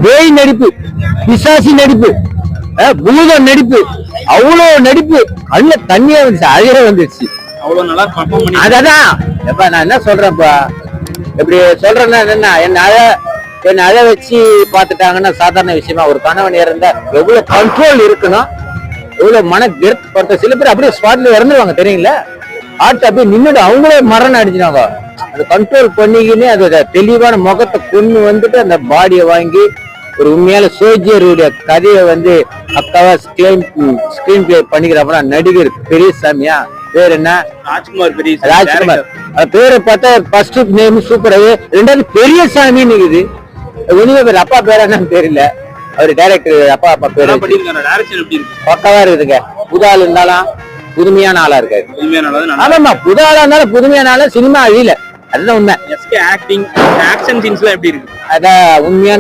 பேய் நடிப்பு, பிசாசி நடிப்பு, பூத நடிப்பு, அவ்வளவு நடிப்பு. கண்ணுல தண்ணியா வந்துச்சு, அழகே வந்துருச்சு. அவ்வளவு நல்லா பெர்ஃபார்ம் பண்ணி. அதான் எப்ப நான் என்ன சொல்றேன்ப்பா, எப்படி சொல்றேன்னா என்ன அழ வச்சு பாத்துட்டாங்கன்னா சாதாரண விஷயமா. ஒரு கணவன் இறந்தா எவ்வளவு கண்ட்ரோல் இருக்கணும், எவ்வளவு மன விரக்தி. சில பேர் அப்படியே ஸ்பாட்ல இறந்துருவாங்க தெரியுங்களா, ஆட்டு அப்படியே நின்னுட்டு அவங்களே மரணம் அடிச்சினாங்க. அதை கண்ட்ரோல் பண்ணிக்கின்னு அதோட தெளிவான முகத்தை கொண்டு வந்துட்டு அந்த பாடியை வாங்கி ஒரு உண்மையான சோல்ஜருடைய கதையை அக்காவா ஸ்கிரீன் பிளே பண்ணிக்கிறப்ப நடிகர் பெரியசாமியா, பேர் என்ன, ராஜ்குமார். பேரை பார்த்தா ஃபர்ஸ்ட் நேம் சூப்பராக, ரெண்டாவது பெரியசாமின்னு இருக்குது. ஒண்ணுமே பேர் அப்பா பேர் என்னன்னு தெரியல. அவரு டைரக்டர் அப்பா பேரு பக்காவா இருக்குதுங்க. புது ஆள் இருந்தாலும் புதுமையான ஆளா இருக்காரு. ஆமாமா, புது ஆளா இருந்தாலும் புதுமையான ஆளா சினிமா அழியல, அதுதான் உண்மை. ஆக்டிங், ஆக்ஷன் சீன்ஸ்லாம் எப்படி இருக்கு? அதான் உண்மையான